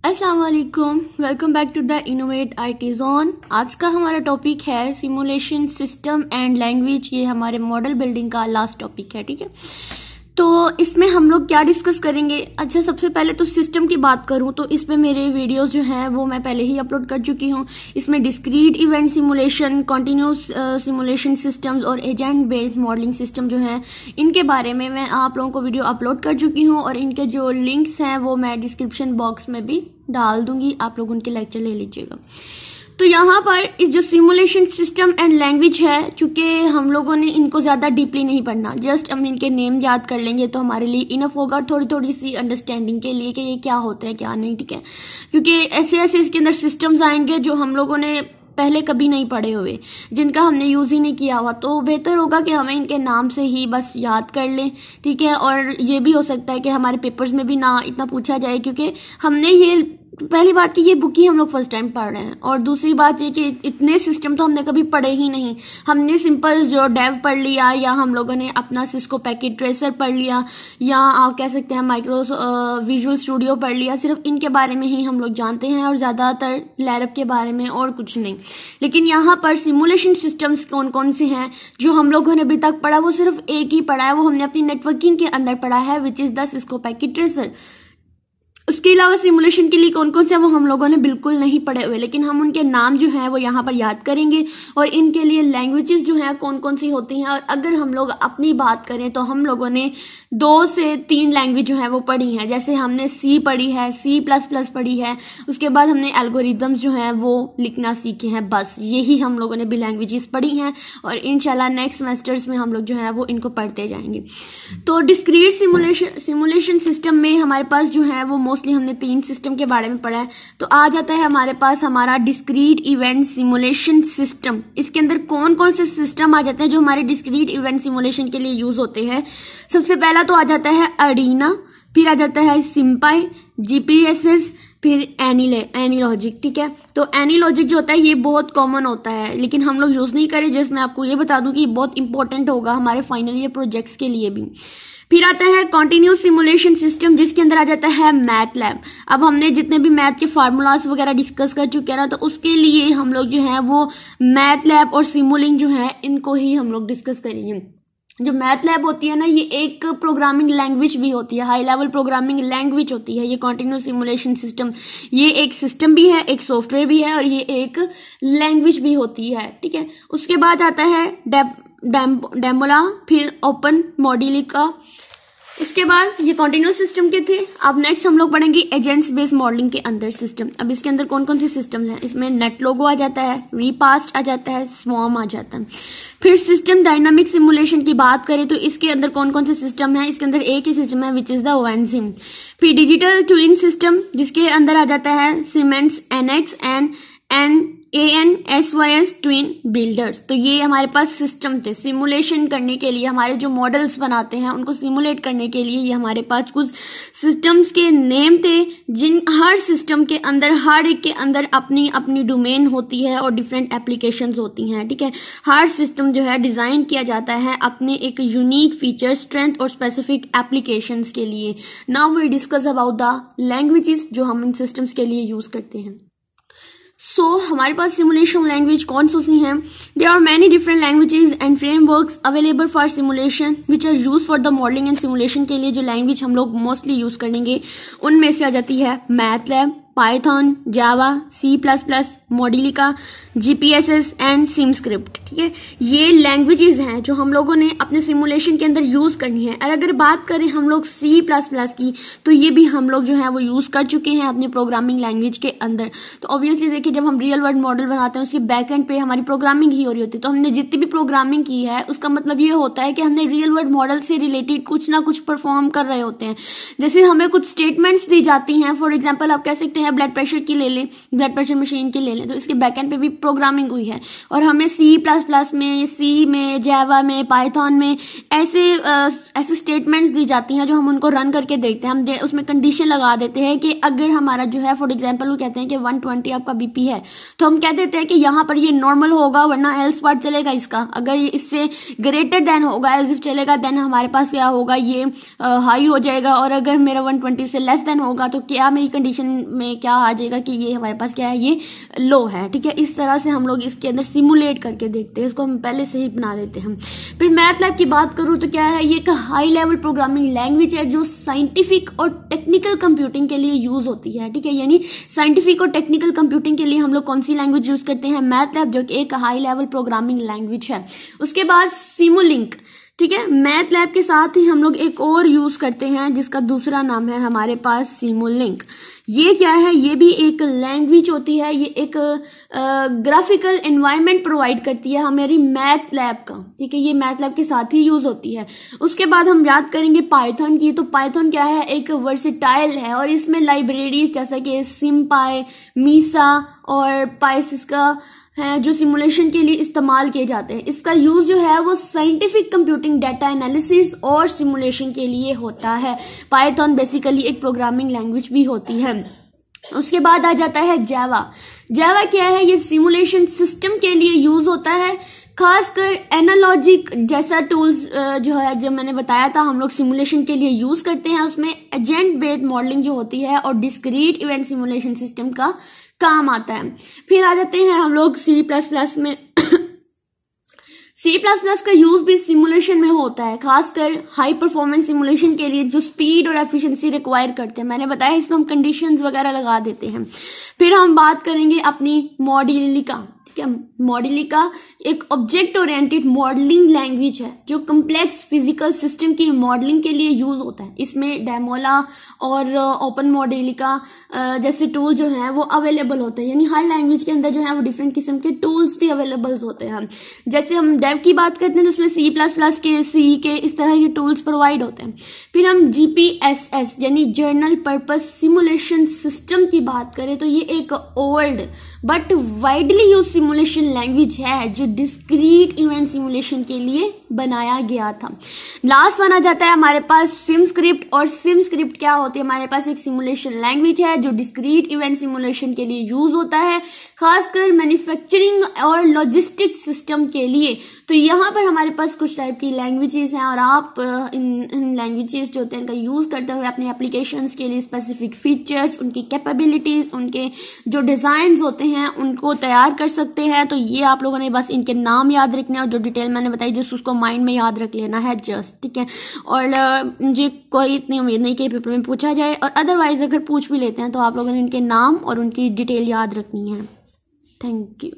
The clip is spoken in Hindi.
अस्सलाम वालेकुम, welcome back to the innovate IT zone. आज का हमारा टॉपिक है सिमुलेशन सिस्टम एंड लैंग्वेज। ये हमारे मॉडल बिल्डिंग का लास्ट टॉपिक है, ठीक है। तो इसमें हम लोग क्या डिस्कस करेंगे। अच्छा, सबसे पहले तो सिस्टम की बात करूं तो इस पे मेरे वीडियोस जो हैं वो मैं पहले ही अपलोड कर चुकी हूं। इसमें discrete event simulation, continuous simulation systems और एजेंट बेस्ड मॉडलिंग सिस्टम जो है, इनके बारे में मैं आप लोगों को वीडियो अपलोड कर चुकी हूं और इनके जो लिंक्स हैं वो मैं डिस्क्रिप्शन बॉक्स में भी डाल दूंगी, आप लोग उनके लेक्चर ले लीजिएगा। तो यहाँ पर इस जो सिमुलेशन सिस्टम एंड लैंग्वेज है, चूंकि हम लोगों ने इनको ज्यादा डीपली नहीं पढ़ना, जस्ट हम इनके नेम याद कर लेंगे तो हमारे लिए इनफ होगा थोड़ी थोड़ी सी अंडरस्टैंडिंग के लिए कि ये क्या होता है क्या नहीं, ठीक है। क्योंकि ऐसे ऐसे इसके अंदर सिस्टम्स आएंगे जो हम लोगों ने पहले कभी नहीं पढ़े हुए, जिनका हमने यूज ही नहीं किया हुआ, तो बेहतर होगा कि हमें इनके नाम से ही बस याद कर लें, ठीक है। और ये भी हो सकता है कि हमारे पेपर्स में भी ना इतना पूछा जाए, क्योंकि हमने ये पहली बात कि ये बुक ही हम लोग फर्स्ट टाइम पढ़ रहे हैं, और दूसरी बात ये कि इतने सिस्टम तो हमने कभी पढ़े ही नहीं। हमने सिंपल जो डेव पढ़ लिया, या हम लोगों ने अपना सिस्को पैकेट ट्रेसर पढ़ लिया, या आप कह सकते हैं माइक्रो विजुअल स्टूडियो पढ़ लिया। सिर्फ इनके बारे में ही हम लोग जानते हैं और ज्यादातर लैरप के बारे में और कुछ नहीं। लेकिन यहाँ पर सिमुलेशन सिस्टम्स कौन कौन से हैं जो हम लोगों ने अभी तक पढ़ा, वो सिर्फ एक ही पढ़ा है, वो हमने अपनी नेटवर्किंग के अंदर पढ़ा है, which is the Cisco packet tracer. उसके अलावा सिमुलेशन के लिए कौन कौन से वो हम लोगों ने बिल्कुल नहीं पढ़े हुए, लेकिन हम उनके नाम जो हैं वो यहाँ पर याद करेंगे। और इनके लिए लैंग्वेजेस जो हैं कौन कौन सी होती हैं, और अगर हम लोग अपनी बात करें तो हम लोगों ने 2 से 3 लैंग्वेज जो है वो पढ़ी हैं। जैसे हमने सी पढ़ी है, C++ पढ़ी है, उसके बाद हमने एल्गोरिदम्स जो हैं वो लिखना सीखे हैं। बस यही हम लोगों ने भी लैंग्वेजेस पढ़ी हैं, और इंशाल्लाह नेक्स्ट सेमेस्टर्स में हम लोग जो है वो इनको पढ़ते जाएंगे। तो डिस्क्रीट सिमुलेशन सिस्टम में हमारे पास जो है वो मोस्टली हमने 3 सिस्टम के बारे में पढ़ा है। तो आ जाता है हमारे पास हमारा डिस्क्रीट इवेंट सिमुलेशन सिस्टम। इसके अंदर कौन कौन से सिस्टम आ जाते हैं जो हमारे डिस्क्रीट इवेंट सिमुलेशन के लिए यूज होते हैं। सबसे पहला तो आ जाता है अर्डिना, फिर आ जाता है सिम्पाई, GPSS, फिर एनीलॉजिक, ठीक है। तो एनीलॉजिक जो होता है ये बहुत कॉमन होता है, लेकिन हम लोग यूज नहीं करें। जैसे मैं आपको ये बता दूं कि बहुत इंपॉर्टेंट होगा हमारे फाइनल ईयर प्रोजेक्ट्स के लिए भी। फिर आता है कॉन्टिन्यूस सिमुलेशन सिस्टम, जिसके अंदर आ जाता है मैथलैब। अब हमने जितने भी मैथ के फार्मूलाज वगैरह डिस्कस कर चुके हैं ना, तो उसके लिए हम लोग जो है वो मैथलैब और सिमुलिंग जो है इनको ही हम लोग डिस्कस करेंगे। जो मैथलैब होती है ना, ये एक प्रोग्रामिंग लैंग्वेज भी होती है, हाई लेवल प्रोग्रामिंग लैंग्वेज होती है। ये कॉन्टिन्यूस सिमुलेशन सिस्टम, ये एक सिस्टम भी है, एक सॉफ्टवेयर भी है, और ये एक लैंग्वेज भी होती है, ठीक है। उसके बाद आता है डेमोला, फिर ओपन मॉड्यूलिका। उसके बाद ये कॉन्टिन्यूस सिस्टम के थे। अब नेक्स्ट हम लोग पढ़ेंगे एजेंट्स बेस्ड मॉडलिंग के अंदर सिस्टम। अब इसके अंदर कौन कौन से सिस्टम्स हैं, इसमें नेटलोगो आ जाता है, रीपास्ट आ जाता है, स्वॉर्म आ जाता है। फिर सिस्टम डायनामिक सिमुलेशन की बात करें तो इसके अंदर कौन कौन से सिस्टम है, इसके अंदर एक ही सिस्टम है, विच इज द वेंजिम। फिर डिजिटल ट्विन सिस्टम, जिसके अंदर आ जाता है siemens, NX and ANSYS twin builders. तो ये हमारे पास सिस्टम थे सिमुलेशन करने के लिए, हमारे जो मॉडल्स बनाते हैं उनको सिमुलेट करने के लिए ये हमारे पास कुछ सिस्टम्स के नेम थे, जिन हर सिस्टम के अंदर, हर एक के अंदर अपनी अपनी डोमेन होती है और डिफरेंट एप्लीकेशंस होती हैं, ठीक है। हर सिस्टम जो है डिजाइन किया जाता है अपने एक यूनिक फीचर, स्ट्रेंथ और स्पेसिफिक एप्लीकेशंस के लिए। Now we discuss about the languages जो हम इन सिस्टम्स के लिए यूज करते हैं। सो हमारे पास सिमुलेशन लैंग्वेज कौन सी हैं। There are many different languages and frameworks available for simulation which are use for the modelling and simulation. के लिए जो लैंग्वेज हम लोग मोस्टली यूज करेंगे उनमें से आ जाती है MATLAB, Python, Java, C++, Modelica, GPSS and SIMSCRIPT, ठीक है। ये लैंग्वेजेस हैं जो हम लोगों ने अपने सिमुलेशन के अंदर यूज करनी है। और अगर बात करें हम लोग C++ की, तो ये भी हम लोग जो है वो यूज कर चुके हैं अपनी प्रोग्रामिंग लैंग्वेज के अंदर। तो ऑब्वियसली देखिए, जब हम रियल वर्ल्ड मॉडल बनाते हैं उसके बैक एंड पे हमारी प्रोग्रामिंग ही हो रही होती है। तो हमने जितनी भी प्रोग्रामिंग की है उसका मतलब ये होता है कि हमने रियल वर्ल्ड मॉडल से रिलेटेड कुछ ना कुछ परफॉर्म कर रहे होते हैं। जैसे हमें कुछ स्टेटमेंट्स दी जाती हैं, फॉर एग्जाम्पल आप कह सकते हैं ब्लड प्रेशर की ले लें, ब्लड प्रेशर मशीन की ले लें, तो इसके बैकएंड पे भी प्रोग्रामिंग हुई है। और हमें C++ में, C में, जावा में, पाइथन में ऐसे स्टेटमेंट्स दी जाती हैं जो हम उनको रन करके देखते हैं। हम उसमें कंडीशन लगा देते हैं कि अगर हमारा जो है, फॉर एग्जाम्पल वो कहते हैं कि 120 आपका BP है, तो हम कह देते हैं कि यहाँ पर ये नॉर्मल होगा, वरना एल्स पार्ट चलेगा इसका। अगर ये इससे ग्रेटर देन होगा, एल्स इफ चलेगा, देन हमारे पास क्या होगा, ये हाई हो जाएगा। और अगर मेरा 120 से लेस देन होगा तो क्या मेरी कंडीशन में हमें क्या आ जाएगा कि ये हमारे पास क्या है, ये लो है, ठीक है। इस तरह से हम लोग इसके अंदर सिमुलेट करके देखते हैं, इसको हम पहले से ही बना देते हैं। फिर मैथलैब की बात करूँ तो क्या है, ये एक हाई लेवल प्रोग्रामिंग लैंग्वेज है जो साइंटिफिक और टेक्निकल कंप्यूटिंग के लिए यूज होती है, ठीक है। यानी साइंटिफिक और टेक्निकल कंप्यूटिंग के लिए हम लोग कौन सी लैंग्वेज यूज करते हैं, मैथलैब, जो कि एक हाई लेवल प्रोग्रामिंग लैंग्वेज है। उसके बाद सिमुलिंक, ठीक है। मैथलैब के साथ ही हम लोग एक और यूज करते हैं जिसका दूसरा नाम है हमारे पास सिमुलिंक। ये क्या है, ये भी एक लैंग्वेज होती है, ये एक ग्राफिकल एनवायरनमेंट प्रोवाइड करती है हमारी मैथलैब का, ठीक है। ये मैथलैब के साथ ही यूज होती है। उसके बाद हम याद करेंगे पाइथन की, तो पाइथन क्या है, एक वर्सेटाइल है और इसमें लाइब्रेरीज जैसा कि सिमपाई, मीसा और पाइसिस्का है जो सिमुलेशन के लिए इस्तेमाल किए जाते हैं। इसका यूज जो है वो साइंटिफिक कंप्यूटिंग, डाटा एनालिसिस और सिमुलेशन के लिए होता है। पाइथन बेसिकली एक प्रोग्रामिंग लैंग्वेज भी होती है। उसके बाद आ जाता है जावा। जावा क्या है, ये सिमुलेशन सिस्टम के लिए यूज होता है, खासकर एनालॉजिक जैसा टूल्स जो है, जो मैंने बताया था हम लोग सिमुलेशन के लिए यूज करते हैं। उसमें एजेंट बेस्ड मॉडलिंग जो होती है और डिस्क्रीट इवेंट सिमुलेशन सिस्टम का काम आता है। फिर आ जाते हैं हम लोग C++ में। C++ का यूज भी सिमुलेशन में होता है, खासकर हाई परफॉर्मेंस सिमुलेशन के लिए जो स्पीड और एफिशिएंसी रिक्वायर करते हैं। मैंने बताया इसमें हम कंडीशंस वगैरह लगा देते हैं। फिर हम बात करेंगे अपनी मॉड्यूलिका, ठीक है। मॉड्यूलिका एक ऑब्जेक्ट ओरिएंटेड मॉडलिंग लैंग्वेज है जो कम्प्लेक्स फिजिकल सिस्टम की मॉडलिंग के लिए यूज होता है। इसमें डेमोला और ओपन मॉड्यूलिका जैसे टूल जो हैं वो अवेलेबल होते हैं। यानी हर लैंग्वेज के अंदर जो है वो डिफरेंट किस्म के टूल्स भी अवेलेबल होते हैं। जैसे हम डेव की बात करते हैं तो उसमें C++ के, C के इस तरह के टूल्स प्रोवाइड होते हैं। फिर हम GPSS यानी जर्नल पर्पस सिमुलेशन सिस्टम की बात करें तो ये एक old but widely use simulation language है जो डिस्क्रीट इवेंट सिमुलेशन के लिए बनाया गया था। लास्ट वन आ जाता है हमारे पास सिम स्क्रिप्ट। और सिम स्क्रिप्ट क्या होती है, हमारे पास एक सिमुलेशन लैंग्वेज है जो डिस्क्रीट इवेंट सिमुलेशन के लिए यूज होता है, खासकर मैन्युफैक्चरिंग और लॉजिस्टिक्स सिस्टम के लिए। तो यहाँ पर हमारे पास कुछ टाइप की लैंग्वेजेस हैं और आप इन लैंग्वेजेस जो होते हैं इनका यूज करते हुए अपने एप्लीकेशंस के लिए स्पेसिफिक फीचर्स, उनकी कैपेबिलिटीज, उनके जो डिजाइन होते हैं उनको तैयार कर सकते हैं। तो ये आप लोगों ने बस इनके नाम याद रखने हैं और जो डिटेल मैंने बताई जस्ट उसको माइंड में याद रख लेना है जस्ट, ठीक है। और मुझे कोई इतनी उम्मीद नहीं कि पेपर में पूछा जाए, और अदरवाइज अगर पूछ भी लेते हैं तो आप लोगों ने इनके नाम और उनकी डिटेल याद रखनी है। Thank you.